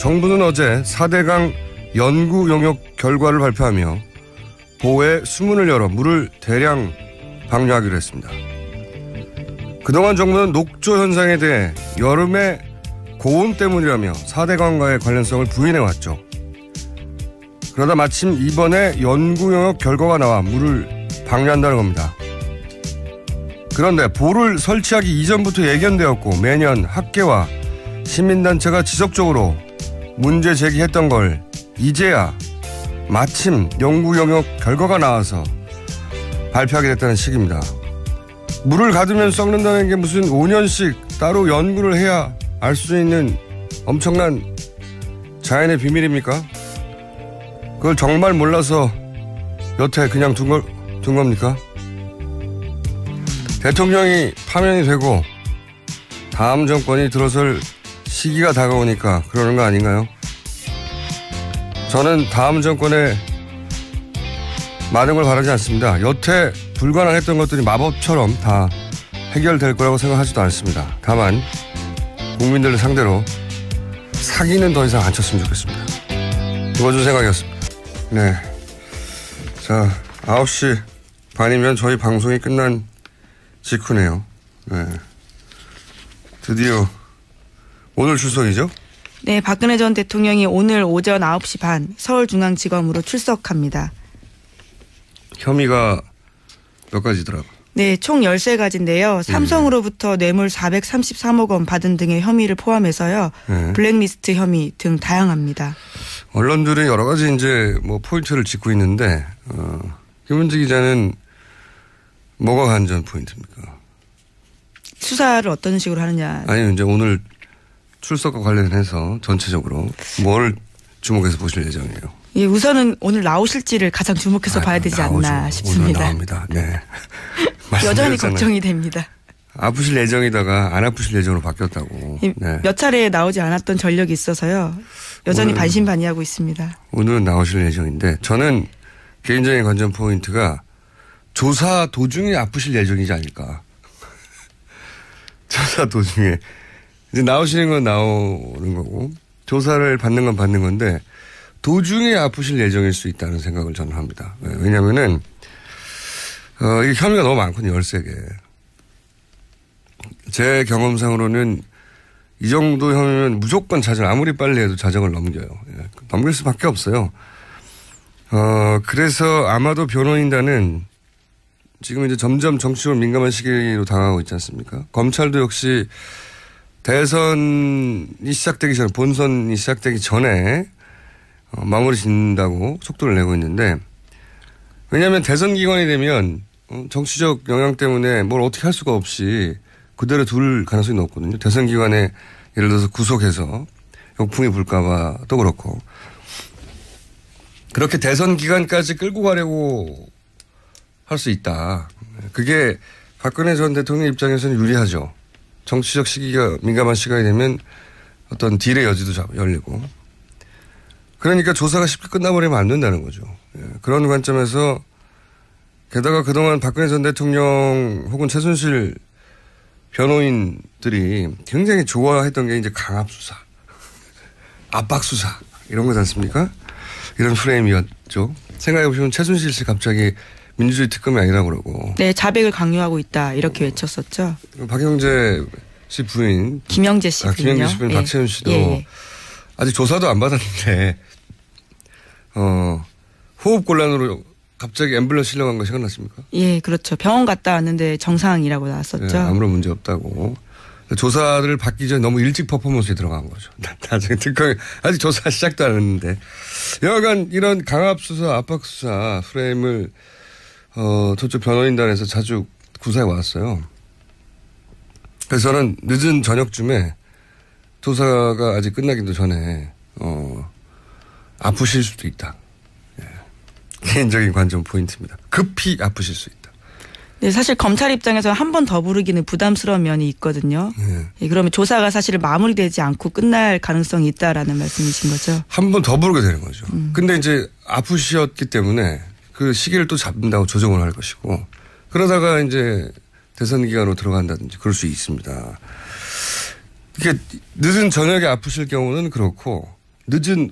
정부는 어제 4대강 연구 용역 결과를 발표하며 보호에 수문을 열어 물을 대량 방류하기로 했습니다. 그동안 정부는 녹조 현상에 대해 여름의 고온 때문이라며 4대강과의 관련성을 부인해왔죠. 그러다 마침 이번에 연구 용역 결과가 나와 물을 방류한다는 겁니다. 그런데 보를 설치하기 이전부터 예견되었고 매년 학계와 시민단체가 지속적으로 문제 제기했던 걸 이제야 마침 연구 용역 결과가 나와서 발표하게 됐다는 식입니다. 물을 가두면 썩는다는 게 무슨 5년씩 따로 연구를 해야 알 수 있는 엄청난 자연의 비밀입니까? 그걸 정말 몰라서 여태 그냥 둔 겁니까? 대통령이 파면이 되고 다음 정권이 들어설 시기가 다가오니까 그러는 거 아닌가요? 저는 다음 정권에 많은 걸 바라지 않습니다. 여태 불가능했던 것들이 마법처럼 다 해결될 거라고 생각하지도 않습니다. 다만 국민들을 상대로 사기는 더 이상 안 쳤으면 좋겠습니다. 이번 생각이었습니다. 네. 자, 9시 반이면 저희 방송이 끝난 직후네요. 네. 드디어 오늘 출석이죠? 네, 박근혜 전 대통령이 오늘 오전 9시 반 서울중앙지검으로 출석합니다. 혐의가 몇 가지더라고요. 네, 총 13가지인데요. 삼성으로부터 뇌물 433억 원 받은 등의 혐의를 포함해서요. 블랙리스트 혐의 등 다양합니다. 언론들은 여러 가지 이제 뭐 포인트를 짚고 있는데, 김은지 기자는 뭐가 관전 포인트입니까? 수사를 어떤 식으로 하느냐. 아니, 이제 오늘 출석과 관련해서 전체적으로 뭘 주목해서 보실 예정이에요? 예, 우선은 오늘 나오실지를 가장 주목해서 봐야 되지 나오죠. 않나 싶습니다. 오늘 나옵니다. 네. 여전히 걱정이 됩니다. 아프실 예정이다가 안 아프실 예정으로 바뀌었다고. 네. 몇 차례 나오지 않았던 전력이 있어서요. 여전히 반신반의하고 있습니다. 오늘은 나오실 예정인데 저는 개인적인 관전 포인트가 조사 도중에 아프실 예정이지 않을까. 조사 도중에. 이제 나오시는 건 나오는 거고 조사를 받는 건 받는 건데 도중에 아프실 예정일 수 있다는 생각을 저는 합니다. 왜냐면은, 이게 혐의가 너무 많거든요, 13개. 제 경험상으로는 이 정도 혐의면 무조건 자정, 아무리 빨리 해도 자정을 넘겨요. 넘길 수밖에 없어요. 그래서 아마도 변호인단은 지금 이제 점점 정치적으로 민감한 시기로 다가가고 있지 않습니까? 검찰도 역시 대선이 시작되기 전에, 본선이 시작되기 전에 마무리 짓는다고 속도를 내고 있는데 왜냐하면 대선 기간이 되면 정치적 영향 때문에 뭘 어떻게 할 수가 없이 그대로 둘 가능성이 높거든요. 대선 기간에 예를 들어서 구속해서 역풍이 불까 봐도 그렇고 그렇게 대선 기간까지 끌고 가려고 할 수 있다. 그게 박근혜 전 대통령 입장에서는 유리하죠. 정치적 시기가 민감한 시간이 되면 어떤 딜의 여지도 열리고 그러니까 조사가 쉽게 끝나버리면 안 된다는 거죠. 그런 관점에서 게다가 그동안 박근혜 전 대통령 혹은 최순실 변호인들이 굉장히 좋아했던 게 이제 강압수사, 압박수사 이런 거지 않습니까? 이런 프레임이었죠. 생각해보시면 최순실 씨 갑자기 민주주의 특검이 아니라고 그러고. 네, 자백을 강요하고 있다 이렇게 외쳤었죠. 박영재 씨 부인. 김영재 씨 부인요. 김영재 씨 부인 박채윤 씨도 아직 조사도 안 받았는데 호흡곤란으로 갑자기 앰뷸런스 실려간 거 생각났습니까? 예, 그렇죠. 병원 갔다 왔는데 정상이라고 나왔었죠. 네, 아무런 문제 없다고. 조사를 받기 전에 너무 일찍 퍼포먼스에 들어간 거죠. 나중에 특검이 아직 조사 시작도 안 했는데. 여하간 이런 강압수사, 압박수사 프레임을 저쪽 변호인단에서 자주 구사해 왔어요. 그래서 저는 늦은 저녁쯤에 조사가 아직 끝나기도 전에 아프실 수도 있다. 예. 개인적인 관점 포인트입니다. 급히 아프실 수 있다. 네, 사실 검찰 입장에서 한 번 더 부르기는 부담스러운 면이 있거든요. 예, 그러면 조사가 사실 마무리되지 않고 끝날 가능성이 있다라는 말씀이신 거죠. 한 번 더 부르게 되는 거죠. 근데 이제 아프셨기 때문에 그 시기를 또 잡는다고 조정을 할 것이고 그러다가 이제 대선 기간으로 들어간다든지 그럴 수 있습니다. 이게 늦은 저녁에 아프실 경우는 그렇고 늦은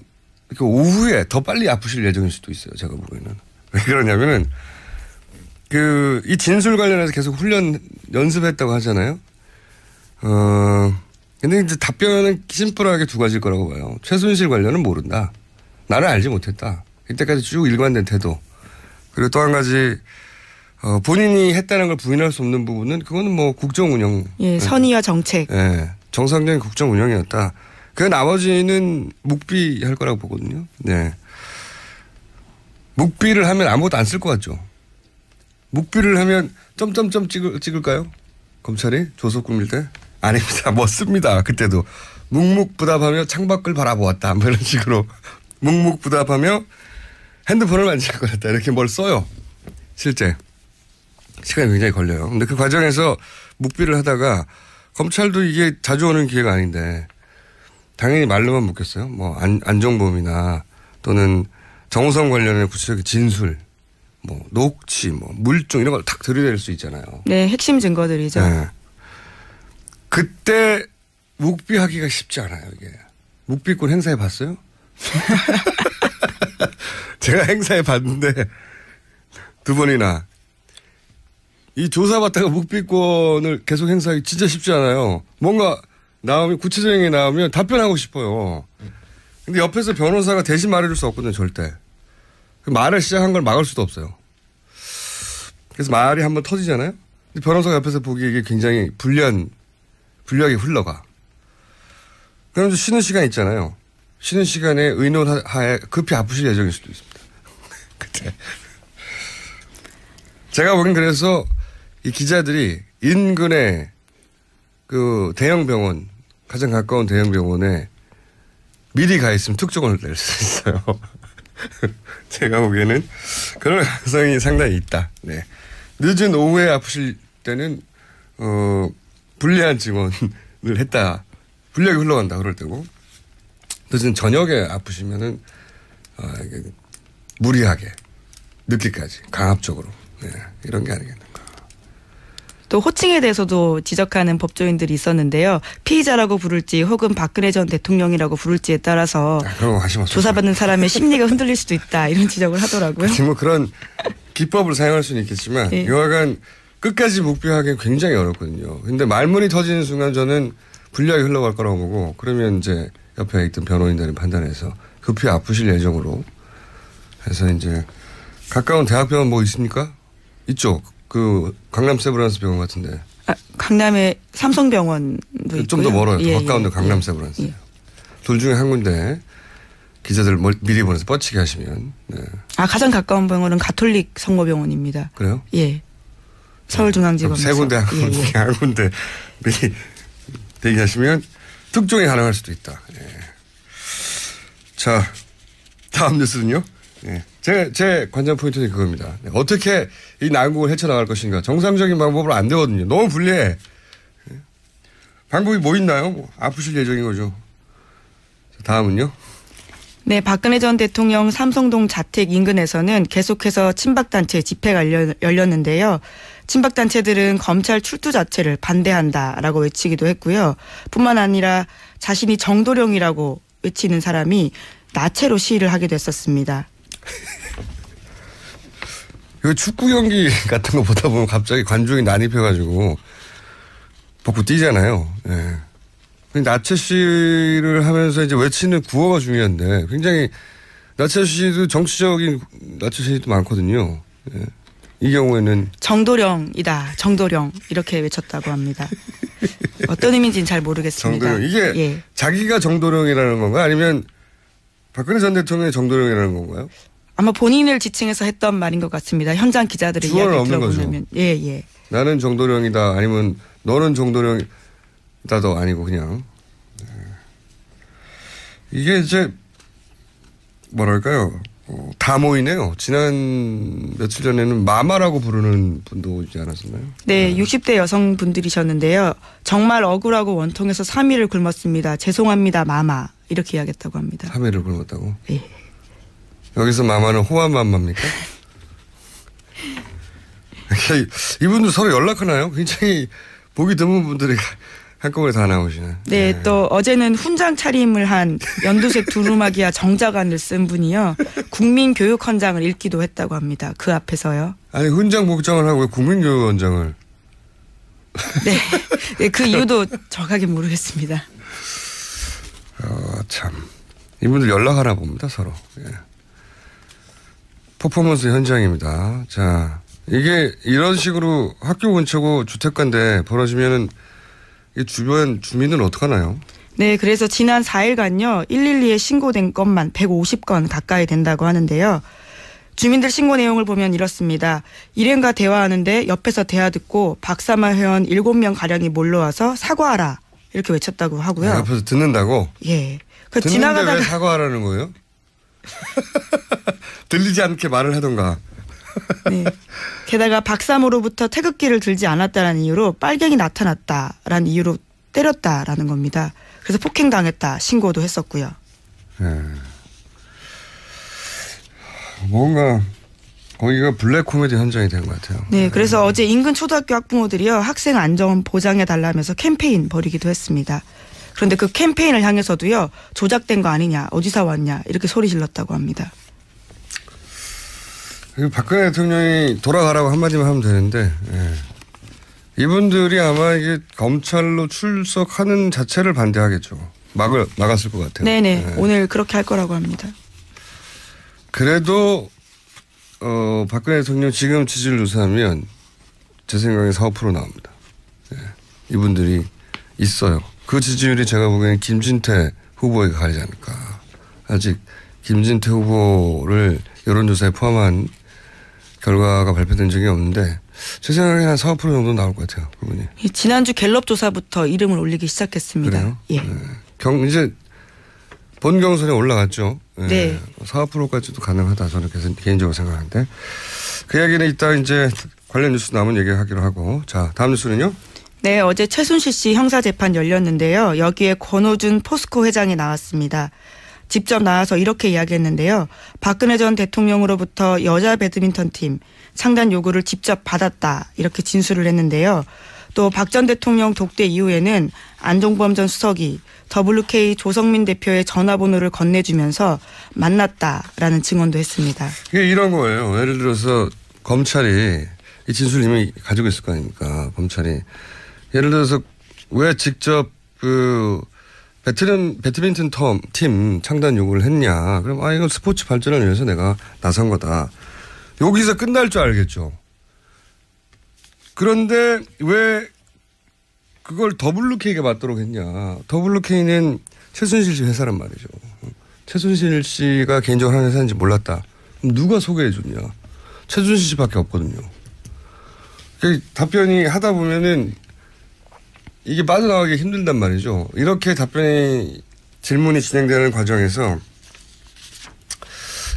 그 오후에 더 빨리 아프실 예정일 수도 있어요. 제가 보기에는. 왜 그러냐면은 이 진술 관련해서 계속 훈련 연습했다고 하잖아요. 근데 이제 답변은 심플하게 두 가지일 거라고 봐요. 최순실 관련은 모른다. 나는 알지 못했다. 이때까지 쭉 일관된 태도. 그리고 또 한 가지 본인이 했다는 걸 부인할 수 없는 부분은 그거는 뭐 국정 운영. 예, 선의와 정책. 예, 정상적인 국정 운영이었다. 그 나머지는 묵비할 거라고 보거든요. 네. 묵비를 하면 아무것도 안 쓸 것 같죠. 묵비를 하면 점점점 찍을까요? 검찰이 조서 꾸밀 때? 아닙니다. 뭐 씁니다. 그때도. 묵묵부답하며 창밖을 바라보았다. 뭐 이런 식으로. 묵묵부답하며 핸드폰을 만질 거였다. 이렇게 뭘 써요. 실제. 시간이 굉장히 걸려요. 근데 그 과정에서 묵비를 하다가 검찰도 이게 자주 오는 기회가 아닌데 당연히 말로만 묻겠어요. 뭐 안종범이나 또는 정우성 관련해 구체적인 진술, 뭐 녹취, 뭐 물증 이런 걸 탁 들이댈 수 있잖아요. 네, 핵심 증거들이죠. 네. 그때 묵비하기가 쉽지 않아요. 이게 묵비권 행사해 봤어요? 제가 행사해 봤는데 2번이나 이 조사받다가 묵비권을 계속 행사하기 진짜 쉽지 않아요. 뭔가 나오면 구체적인 게 나오면 답변하고 싶어요. 근데 옆에서 변호사가 대신 말해줄 수 없거든요. 절대. 말을 시작한 걸 막을 수도 없어요. 그래서 말이 한번 터지잖아요. 근데 변호사가 옆에서 보기에 이게 굉장히 불리하게 흘러가. 그럼 쉬는 시간 있잖아요. 쉬는 시간에 의논하에 급히 아프실 예정일 수도 있습니다. 그때. 제가 보기엔 그래서 이 기자들이 인근에 그 대형 병원, 가장 가까운 대형 병원에 미리 가 있으면 특종을 낼 수 있어요. 제가 보기에는 그런 가능성이 상당히 있다. 네. 늦은 오후에 아프실 때는, 불리한 증언을 했다. 불리하게 흘러간다. 그럴 때고. 늦은 저녁에 아프시면은, 무리하게, 늦게까지, 강압적으로. 네. 이런 게 아니겠는가. 또 호칭에 대해서도 지적하는 법조인들이 있었는데요. 피의자라고 부를지 혹은 박근혜 전 대통령이라고 부를지에 따라서 조사받는 사람의 심리가 흔들릴 수도 있다. 이런 지적을 하더라고요. 뭐 그런 기법을 사용할 수는 있겠지만 네. 여하간 끝까지 묵비하기 굉장히 어렵거든요. 근데 말문이 터지는 순간 저는 불리하게 흘러갈 거라고 보고 그러면 이제 옆에 있던 변호인들이 판단해서 급히 아프실 예정으로 해서 이제 가까운 대학병원 뭐 있습니까? 있죠. 그 강남 세브란스 병원 같은데. 강남에 삼성병원도 있고요. 좀 더 멀어요. 더 가까운데 강남 세브란스. 예. 둘 중에 한 군데 기자들 미리 보내서 뻗치게 하시면. 네. 가장 가까운 병원은 가톨릭 성모병원입니다. 그래요? 예. 서울중앙지검에서. 세 군데 한 군데 미리 대기하시면 특종이 가능할 수도 있다. 예. 자, 다음 뉴스는요. 예. 제 관전 포인트는 그겁니다. 어떻게 이 난국을 헤쳐나갈 것인가. 정상적인 방법으로 안 되거든요. 너무 불리해. 방법이 뭐 있나요? 아프실 예정인 거죠. 다음은요. 네, 박근혜 전 대통령 삼성동 자택 인근에서는 계속해서 친박단체 집회가 열렸는데요. 친박단체들은 검찰 출두 자체를 반대한다라고 외치기도 했고요. 뿐만 아니라 자신이 정도령이라고 외치는 사람이 나체로 시위를 하게 됐었습니다. 축구 경기 같은 거 보다 보면 갑자기 관중이 난입해가지고 벗고 뛰잖아요. 예. 나체 시위를 하면서 이제 외치는 구호가 중요한데 굉장히 나체 시위도 정치적인 나체 시위도 많거든요. 예. 이 경우에는 정도령이다. 정도령 이렇게 외쳤다고 합니다. 어떤 의미인지는 잘 모르겠습니다. 정도령. 이게 예. 자기가 정도령이라는 건가 아니면 박근혜 전 대통령이 정도령이라는 건가요? 아마 본인을 지칭해서 했던 말인 것 같습니다. 현장 기자들의 이야기를 들어보면. 예. 나는 정도령이다 아니면 너는 정도령이다도 아니고 그냥. 이게 이제 뭐랄까요. 다 모이네요. 지난 며칠 전에는 마마라고 부르는 분도 오지 않았었나요? 네. 60대 여성분들이셨는데요. 정말 억울하고 원통해서 3일을 굶었습니다. 죄송합니다 마마. 이렇게 이야기했다고 합니다. 3일을 굶었다고? 네. 여기서 마마는 호환마마입니까? 이분들 서로 연락하나요? 굉장히 보기 드문 분들이 한꺼번에 다 나오시네. 네, 또 어제는 훈장 차림을 한 연두색 두루마기와 정자관을 쓴 분이요. 국민교육헌장을 읽기도 했다고 합니다. 그 앞에서요. 아니 훈장 복장을 하고 왜 국민교육원장을. 네, 네, 그 이유도 정확하게 모르겠습니다. 참 이분들 연락하나 봅니다 서로. 예. 퍼포먼스 현장입니다. 자, 이게 이런 식으로 학교 근처고 주택가인데 벌어지면은 이 주변 주민은 어떡하나요? 네, 그래서 지난 4일간요. 112에 신고된 건만 150건 가까이 된다고 하는데요. 주민들 신고 내용을 보면 이렇습니다. 일행과 대화하는데 옆에서 대화 듣고 박사마 회원 7명가량이 몰려와서 사과하라 이렇게 외쳤다고 하고요. 아, 옆에서 듣는다고? 예. 그 듣는데 지나가다가 왜 사과하라는 거예요? 들리지 않게 말을 하던가. 네. 게다가 박사모로부터 태극기를 들지 않았다는 이유로 빨갱이 나타났다라는 이유로 때렸다라는 겁니다. 그래서 폭행당했다 신고도 했었고요. 네. 뭔가 거기가 블랙 코미디 현장이 된 것 같아요. 네, 그래서 어제 인근 초등학교 학부모들이요 학생 안전 보장해 달라면서 캠페인 벌이기도 했습니다. 그런데 그 캠페인을 향해서도요 조작된 거 아니냐, 어디서 왔냐 이렇게 소리 질렀다고 합니다. 박근혜 대통령이 돌아가라고 한마디만 하면 되는데 예. 이분들이 아마 이게 검찰로 출석하는 자체를 반대하겠죠. 막았을 것 같아요. 네네. 예. 오늘 그렇게 할 거라고 합니다. 그래도 박근혜 대통령 지금 지지율 조사하면 제 생각에 4~5% 나옵니다. 예. 이분들이 있어요. 그 지지율이 제가 보기에는 김진태 후보에게 가리지 않을까. 아직 김진태 후보를 여론조사에 포함한 결과가 발표된 적이 없는데 제 생각에 한 4~5% 정도 나올 것 같아요. 그분이. 지난주 갤럽 조사부터 이름을 올리기 시작했습니다. 그래요? 예. 네. 이제 본 경선에 올라갔죠. 네. 네. 4~5%까지도 가능하다 저는 개인적으로 생각하는데 그 얘기는 이따 이제 관련 뉴스 남은 얘기하기로 하고 자 다음 뉴스는요. 네, 어제 최순실 씨 형사재판 열렸는데요. 여기에 권오준 포스코 회장이 나왔습니다. 직접 나와서 이렇게 이야기했는데요. 박근혜 전 대통령으로부터 여자 배드민턴 팀 창단 요구를 직접 받았다 이렇게 진술을 했는데요. 또 박 전 대통령 독대 이후에는 안종범 전 수석이 WK 조성민 대표의 전화번호를 건네주면서 만났다라는 증언도 했습니다. 이게 이런 거예요. 예를 들어서 검찰이 이 진술 이미 가지고 있을 거 아닙니까. 검찰이. 예를 들어서 왜 직접 그 배드민턴 팀 창단 요구를 했냐. 그럼 이건 스포츠 발전을 위해서 내가 나선 거다. 여기서 끝날 줄 알겠죠. 그런데 왜 그걸 WK가 맞도록 했냐. WK는 최순실 씨 회사란 말이죠. 최순실 씨가 개인적으로 하는 회사인지 몰랐다. 그럼 누가 소개해 줬냐. 최순실 씨밖에 없거든요. 그 답변이 하다 보면은 이게 빠져나가기 힘들단 말이죠. 이렇게 질문이 진행되는 과정에서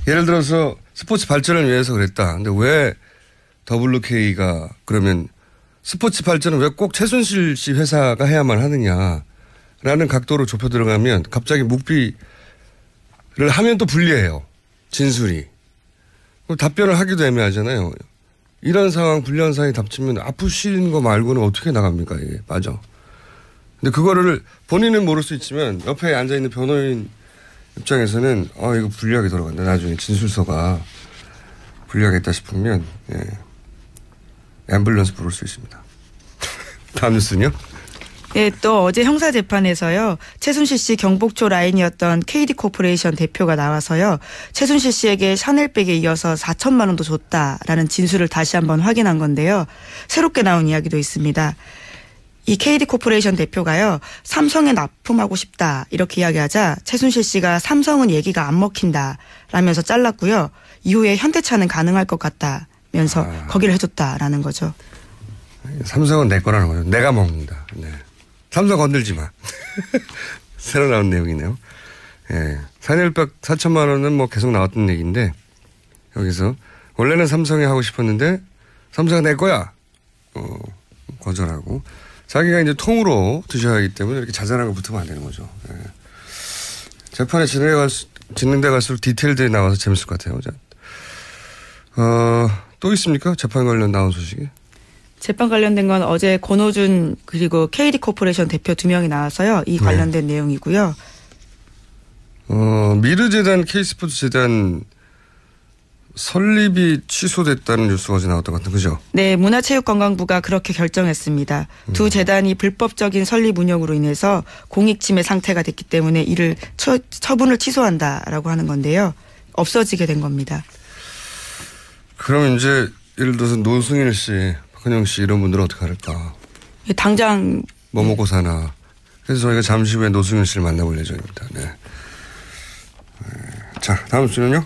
예를 들어서 스포츠 발전을 위해서 그랬다. 근데 왜 WK가 그러면 스포츠 발전은 왜 꼭 최순실 씨 회사가 해야만 하느냐라는 각도로 좁혀 들어가면 갑자기 묵비를 하면 또 불리해요. 진술이. 답변을 하기도 애매하잖아요. 이런 상황, 불리한 상황이 닥치면 아프신 거 말고는 어떻게 나갑니까? 이게 맞아. 근데 그거를 본인은 모를 수 있지만 옆에 앉아있는 변호인 입장에서는 이거 불리하게 돌아간다. 나중에 진술서가 불리하겠다 싶으면 앰뷸런스 부를 수 있습니다. 다음 뉴스는요? 네, 또 어제 형사재판에서요. 최순실 씨 경복초 라인이었던 KD코퍼레이션 대표가 나와서요. 최순실 씨에게 샤넬백에 이어서 4천만 원도 줬다라는 진술을 다시 한번 확인한 건데요. 새롭게 나온 이야기도 있습니다. 이 KD코퍼레이션 대표가요. 삼성에 납품하고 싶다 이렇게 이야기하자 최순실 씨가 삼성은 얘기가 안 먹힌다 라면서 잘랐고요. 이후에 현대차는 가능할 것 같다면서 거기를 해줬다라는 거죠. 삼성은 내 거라는 거죠. 내가 먹는다. 네. 삼성 건들지 마. 새로 나온 내용이네요. 예. 샤넬백 4천만 원은 뭐 계속 나왔던 얘기인데 여기서 원래는 삼성이 하고 싶었는데 삼성은 내 거야. 거절하고 자기가 이제 통으로 드셔야 하기 때문에 이렇게 자잘한 거 붙으면 안 되는 거죠. 예. 재판에 진행돼 갈수록 디테일들이 나와서 재밌을 것 같아요. 또 있습니까? 재판 관련 나온 소식이? 재판 관련된 건 어제 권오준 그리고 KD 코퍼레이션 대표 2명이 나와서요. 이 관련된 내용이고요. 미르재단, K스포츠재단 설립이 취소됐다는 뉴스가 어제 나왔던 것 같은 그죠? 네, 문화체육관광부가 그렇게 결정했습니다. 두 재단이 불법적인 설립 운영으로 인해서 공익침해 상태가 됐기 때문에 이를 처분을 취소한다라고 하는 건데요. 없어지게 된 겁니다. 그럼 이제 예를 들어서 노승일 씨, 박헌영 씨 이런 분들은 어떻게 할까? 당장 뭐 먹고 사나. 그래서 저희가 잠시 후에 노승일 씨를 만나볼 예정입니다. 네. 자, 다음 주는요?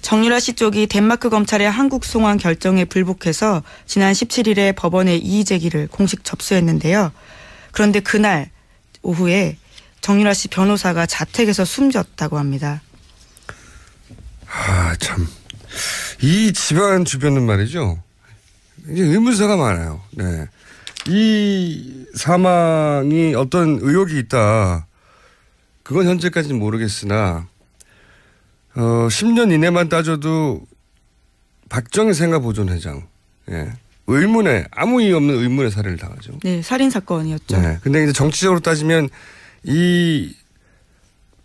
정유라 씨 쪽이 덴마크 검찰의 한국 송환 결정에 불복해서 지난 17일에 법원에 이의 제기를 공식 접수했는데요. 그런데 그날 오후에 정유라 씨 변호사가 자택에서 숨졌다고 합니다. 아, 참. 이 집안 주변은 말이죠. 이제 의문사가 많아요. 네. 이 사망이 어떤 의혹이 있다. 그건 현재까지는 모르겠으나 10년 이내만 따져도 박정희 생가보존회장 의문에 아무 이유 없는 의문의 살해를 당하죠. 네, 살인 사건이었죠. 네, 근데 이제 정치적으로 따지면 이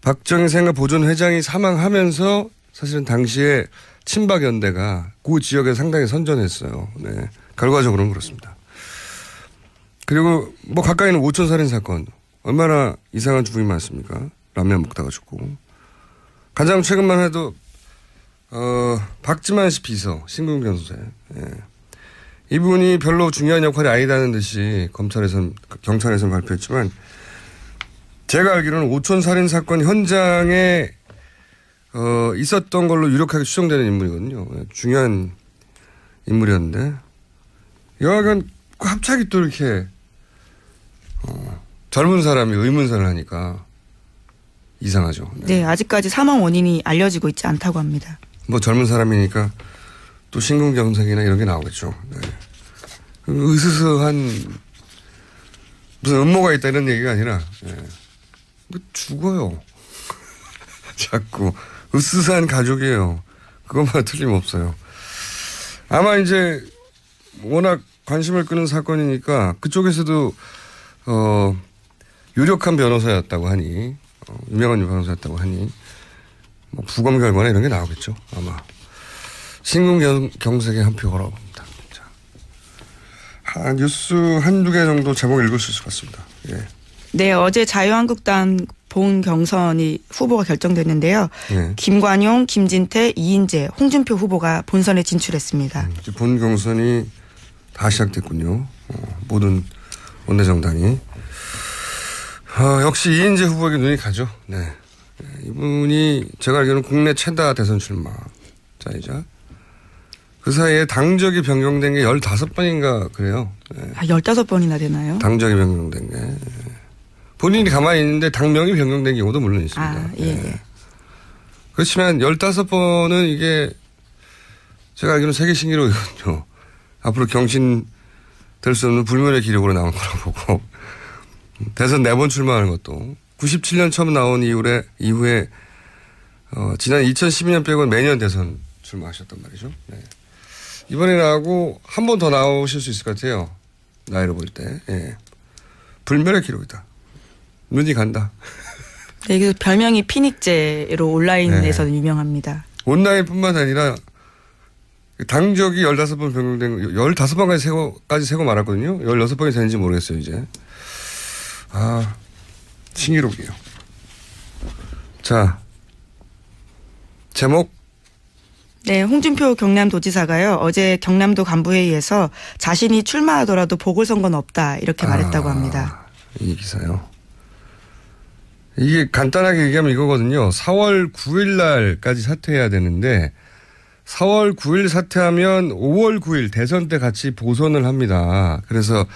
박정희 생가보존회장이 사망하면서 사실은 당시에 친박연대가 그 지역에 상당히 선전했어요. 네, 결과적으로는 그렇습니다. 그리고 뭐 가까이는 오천 살인 사건 얼마나 이상한 주부이 많습니까? 라면 먹다가 죽고. 가장 최근만 해도 박지만 씨 비서 신궁 변호사 이분이 별로 중요한 역할이 아니다는 듯이 경찰에서는 발표했지만 제가 알기로는 오천 살인 사건 현장에 있었던 걸로 유력하게 추정되는 인물이거든요. 중요한 인물이었는데 여하간 갑자기 또 이렇게 젊은 사람이 의문사를 하니까 이상하죠. 네, 아직까지 사망 원인이 알려지고 있지 않다고 합니다. 뭐 젊은 사람이니까 또 심근경색이나 이런 게 나오겠죠. 네. 으스스한 무슨 음모가 있다 이런 얘기가 아니라 뭐 죽어요. 자꾸 으스스한 가족이에요. 그것만 틀림없어요. 아마 이제 워낙 관심을 끄는 사건이니까 그쪽에서도 유력한 변호사였다고 하니 유명한 변호사였다고 하니 뭐 부검 결과나 이런 게 나오겠죠. 아마 심근경색의 한 표 걸어봅니다. 자, 뉴스 한두 개 정도 제목 읽을 수 있을 것 같습니다. 예. 네, 어제 자유한국당 본 경선이 후보가 결정됐는데요. 예. 김관용, 김진태, 이인재, 홍준표 후보가 본선에 진출했습니다. 이제 본 경선이 다 시작됐군요. 모든 원내정당이. 역시 이인재 후보에게 눈이 가죠. 네. 이분이 제가 알기로는 국내 최다 대선 출마자이자 그 사이에 당적이 변경된 게 15번인가 그래요. 네. 15번이나 되나요? 당적이 변경된 게. 본인이 가만히 있는데 당명이 변경된 경우도 물론 있습니다. 예. 네. 그렇지만 15번은 이게 제가 알기로는 세계 신기록이거든요. 앞으로 경신될 수 없는 불멸의 기록으로 나올 거라고 보고 대선 4번 출마하는 것도 97년 처음 나온 이후에 지난 2012년 빼고는 매년 대선 출마하셨단 말이죠. 네. 이번에 나오고 한 번 더 나오실 수 있을 것 같아요. 나이로 볼 때. 예. 불멸의 기록이다. 눈이 간다. 네, 이게 별명이 피닉제로 온라인에서는 네. 유명합니다. 온라인뿐만 아니라 당적이 15번 변경된 15번까지 세고 말았거든요. 16번이 되는지 모르겠어요, 이제. 신기록이에요. 자, 제목. 네, 홍준표 경남도지사가요. 어제 경남도 간부회의에서 자신이 출마하더라도 보궐선거는 없다 이렇게 말했다고 합니다. 이 기사요. 이게 간단하게 얘기하면 이거거든요. 4월 9일 날까지 사퇴해야 되는데 4월 9일 사퇴하면 5월 9일 대선 때 같이 보선을 합니다. 그래서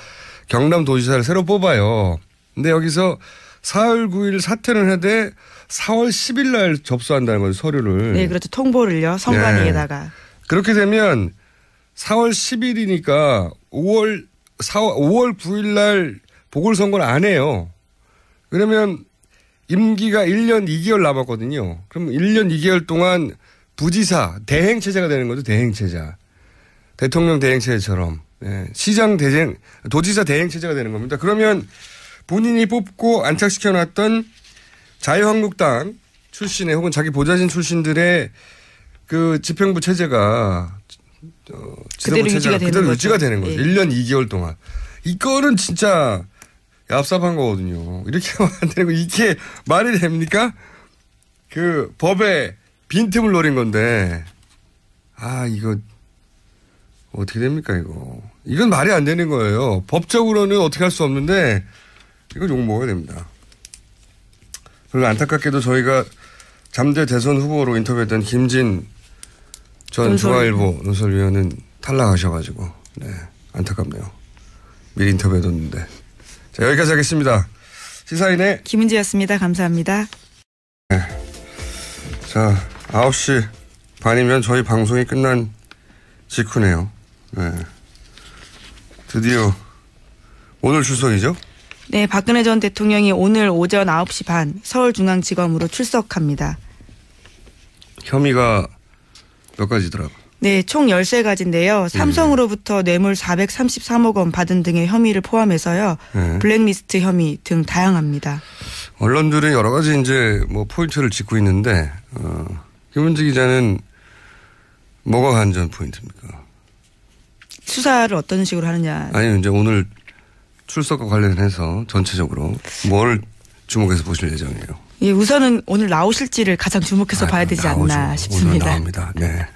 경남도지사를 새로 뽑아요. 근데 여기서 4월 9일 사퇴를 해대 4월 10일 날 접수한다는 거죠. 서류를. 네, 그렇죠. 통보를요. 선관위에다가. 네. 그렇게 되면 4월 10일이니까 5월 9일 날 보궐선거를 안 해요. 그러면 임기가 1년 2개월 남았거든요. 그럼 1년 2개월 동안 부지사 대행체제가 되는 거죠. 대행체제. 대통령 대행체제처럼. 네, 시장 대행, 도지사 대행 체제가 되는 겁니다. 그러면 본인이 뽑고 안착시켜놨던 자유한국당 출신의 혹은 자기 보좌진 출신들의 그 집행부 체제가 그대로 유지가 되는 거죠. 유지가 되는 거죠. 예. 1년 2개월 동안. 이거는 진짜 얍삽한 거거든요. 이렇게 하면 안 되고 이게 말이 됩니까? 그 법에 빈틈을 노린 건데 이거 어떻게 됩니까 이거. 이건 말이 안 되는 거예요. 법적으로는 어떻게 할 수 없는데 이건 욕먹어야 됩니다. 그리고 안타깝게도 저희가 잠재 대선 후보로 인터뷰했던 김진 전 중앙일보 논설위원은 탈락하셔가지고 네, 안타깝네요. 미리 인터뷰해뒀는데. 자, 여기까지 하겠습니다. 시사인의 김은지였습니다. 감사합니다. 네. 자, 9시 반이면 저희 방송이 끝난 직후네요. 네. 드디어 오늘 출석이죠? 네, 박근혜 전 대통령이 오늘 오전 9시 반 서울중앙지검으로 출석합니다. 혐의가 몇 가지더라고요. 네, 총 13가지인데요. 삼성으로부터 뇌물 433억 원 받은 등의 혐의를 포함해서요. 네. 블랙리스트 혐의 등 다양합니다. 언론들은 여러 가지 이제 뭐 포인트를 짚고 있는데 김은지 기자는 뭐가 관전 포인트입니까? 수사를 어떤 식으로 하느냐. 아니 이제 오늘 출석과 관련해서 전체적으로 뭘 주목해서 보실 예정이에요? 예, 우선은 오늘 나오실지를 가장 주목해서 봐야 되지 나오죠. 않나 싶습니다. 오늘 나옵니다. 네.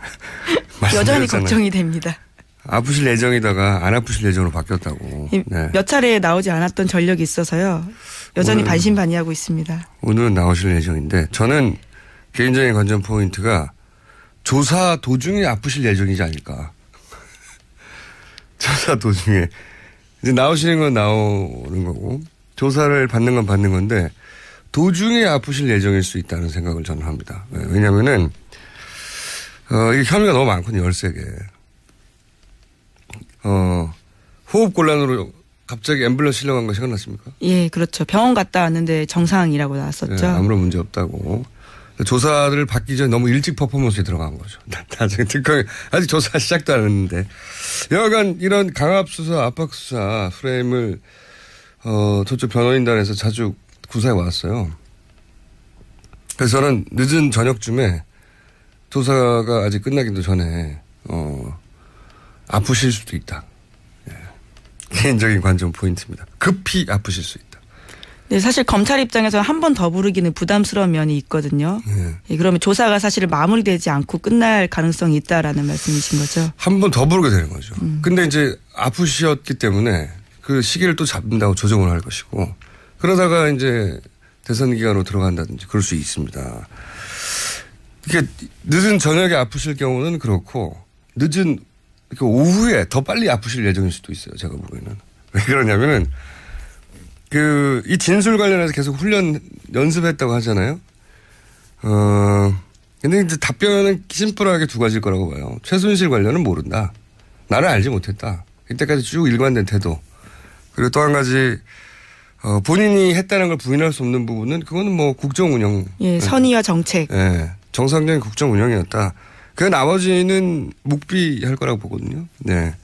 여전히 걱정이 됩니다. 아프실 예정이다가 안 아프실 예정으로 바뀌었다고. 네. 몇 차례 나오지 않았던 전력이 있어서요. 여전히 반신반의하고 있습니다. 오늘은 나오실 예정인데 저는 개인적인 관전 포인트가 조사 도중에 아프실 예정이지 않을까. 조사 도중에. 이제 나오시는 건 나오는 거고 조사를 받는 건 받는 건데 도중에 아프실 예정일 수 있다는 생각을 저는 합니다. 왜냐면은 이게 혐의가 너무 많거든요. 13개. 호흡곤란으로 갑자기 앰뷸런스 실려간 거 생각났습니까? 예, 그렇죠. 병원 갔다 왔는데 정상이라고 나왔었죠. 네, 아무런 문제 없다고. 조사를 받기 전에 너무 일찍 퍼포먼스에 들어간 거죠. 나중에 특검이 아직 조사 시작도 안 했는데. 여하간 이런 강압수사, 압박수사 프레임을 저쪽 변호인단에서 자주 구사해 왔어요. 그래서 저는 늦은 저녁쯤에 조사가 아직 끝나기도 전에 아프실 수도 있다. 예. 개인적인 관전 포인트입니다. 급히 아프실 수 있다. 네, 사실 검찰 입장에서 한 번 더 부르기는 부담스러운 면이 있거든요. 네. 예, 그러면 조사가 사실 마무리되지 않고 끝날 가능성이 있다라는 말씀이신 거죠. 한 번 더 부르게 되는 거죠. 근데 이제 아프셨기 때문에 그 시기를 또 잡는다고 조정을 할 것이고 그러다가 이제 대선 기간으로 들어간다든지 그럴 수 있습니다. 이게 늦은 저녁에 아프실 경우는 그렇고 늦은 오후에 더 빨리 아프실 예정일 수도 있어요. 제가 보기에는. 왜 그러냐면은 이 진술 관련해서 계속 연습했다고 하잖아요. 근데 이제 답변은 심플하게 두 가지일 거라고 봐요. 최순실 관련은 모른다. 나는 알지 못했다. 이때까지 쭉 일관된 태도. 그리고 또 한 가지 본인이 했다는 걸 부인할 수 없는 부분은 그거는 뭐 국정 운영. 예, 선의와 정책. 예, 정상적인 국정 운영이었다. 그 나머지는 묵비할 거라고 보거든요. 네.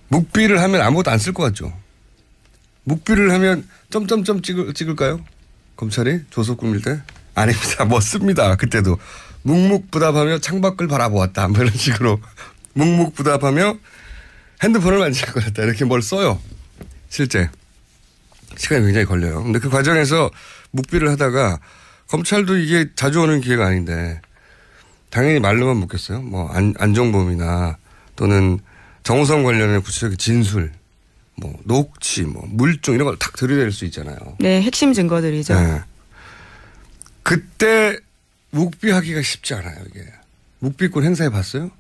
묵비를 하면 아무것도 안 쓸 것 같죠. 묵비를 하면 점점점 찍을까요? 검찰이 조서 꾸밀 때? 아닙니다. 뭐 씁니다. 그때도. 묵묵부답하며 창밖을 바라보았다. 뭐 이런 식으로. 묵묵부답하며 핸드폰을 만질 것 같다. 이렇게 뭘 써요. 실제. 시간이 굉장히 걸려요. 근데 그 과정에서 묵비를 하다가 검찰도 이게 자주 오는 기회가 아닌데 당연히 말로만 묻겠어요. 뭐 안종범이나 또는 정우성 관련된 구체적인 진술, 뭐 녹취, 뭐 물증 이런 걸 탁 들이댈 수 있잖아요. 네, 핵심 증거들이죠. 네. 그때 묵비하기가 쉽지 않아요. 이게 묵비권 행사해 봤어요?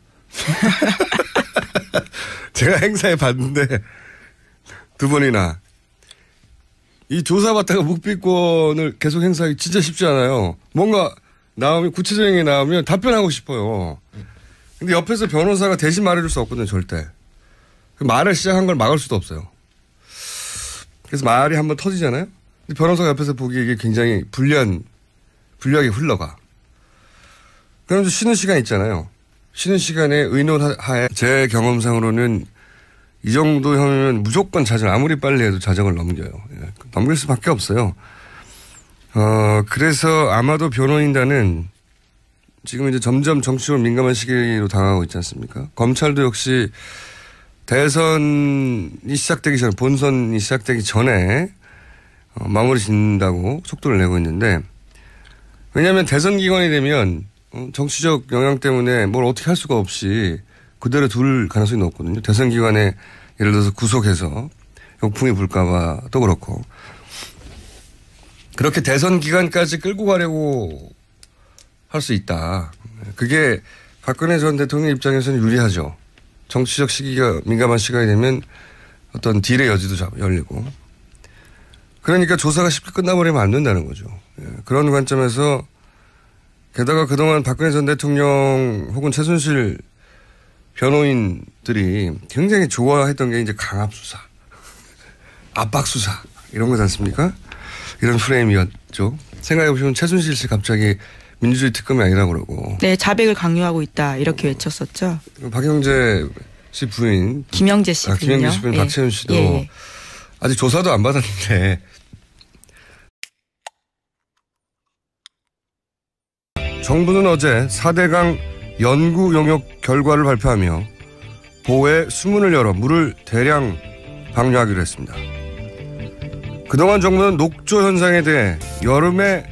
제가 행사해 봤는데 2번이나 이 조사받다가 묵비권을 계속 행사하기 진짜 쉽지 않아요. 뭔가 나오면 구체적인 게 나오면 답변하고 싶어요. 근데 옆에서 변호사가 대신 말해줄 수 없거든요. 절대. 그 말을 시작한 걸 막을 수도 없어요. 그래서 말이 한번 터지잖아요. 근데 변호사가 옆에서 보기에 이게 굉장히 불리하게 흘러가. 그러면서 쉬는 시간 있잖아요. 쉬는 시간에 의논하에 제 경험상으로는 이 정도 혐의면 무조건 자정, 아무리 빨리 해도 자정을 넘겨요. 예, 넘길 수밖에 없어요. 그래서 아마도 변호인단은 지금 이제 점점 정치적으로 민감한 시기로 다가가고 있지 않습니까? 검찰도 역시 대선이 시작되기 전에, 본선이 시작되기 전에 마무리 짓는다고 속도를 내고 있는데, 왜냐하면 대선 기간이 되면 정치적 영향 때문에 뭘 어떻게 할 수가 없이 그대로 둘 가능성이 높거든요. 대선 기간에 예를 들어서 구속해서 역풍이 불까 봐도 그렇고, 그렇게 대선 기간까지 끌고 가려고 할 수 있다. 그게 박근혜 전 대통령 입장에서는 유리하죠. 정치적 시기가 민감한 시간이 되면 어떤 딜의 여지도 열리고. 그러니까 조사가 쉽게 끝나버리면 안 된다는 거죠. 그런 관점에서 게다가 그동안 박근혜 전 대통령 혹은 최순실 변호인들이 굉장히 좋아했던 게 이제 강압수사, 압박수사 이런 거지 않습니까? 이런 프레임이었죠. 생각해보시면 최순실 씨 갑자기 민주주의 특검이 아니라고 그러고. 네, 자백을 강요하고 있다 이렇게 외쳤었죠. 박영재 씨 부인. 김영재 씨 부인요. 김영재 씨 부인 예. 박채윤 씨도 예. 아직 조사도 안 받았는데 정부는 어제 4대강 연구 용역 결과를 발표하며 보호에 수문을 열어 물을 대량 방류하기로 했습니다. 그동안 정부는 녹조 현상에 대해 여름에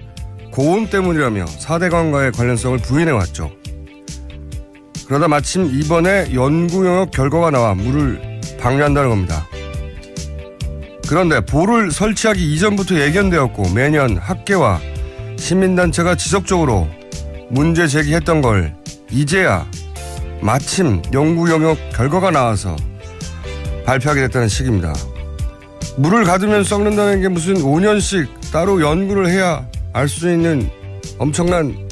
고온 때문이라며 4대강과의 관련성을 부인해왔죠. 그러다 마침 이번에 연구 용역 결과가 나와 물을 방류한다는 겁니다. 그런데 보를 설치하기 이전부터 예견되었고 매년 학계와 시민단체가 지속적으로 문제 제기했던 걸 이제야 마침 연구 용역 결과가 나와서 발표하게 됐다는 식입니다. 물을 가두면 썩는다는 게 무슨 5년씩 따로 연구를 해야 알 수 있는 엄청난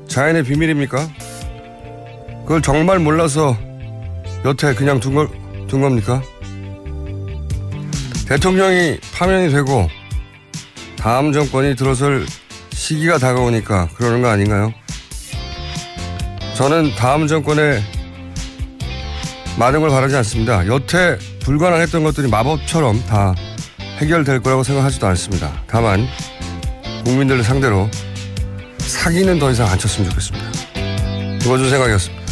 자연의 비밀입니까? 그걸 정말 몰라서 여태 그냥 둔 겁니까? 대통령이 파면이 되고 다음 정권이 들어설 시기가 다가오니까 그러는 거 아닌가요? 저는 다음 정권에 많은 걸 바라지 않습니다. 여태 불가능했던 것들이 마법처럼 다 해결될 거라고 생각하지도 않습니다. 다만 국민들을 상대로 사기는 더 이상 안 쳤으면 좋겠습니다. 이번 주 생각이었습니다.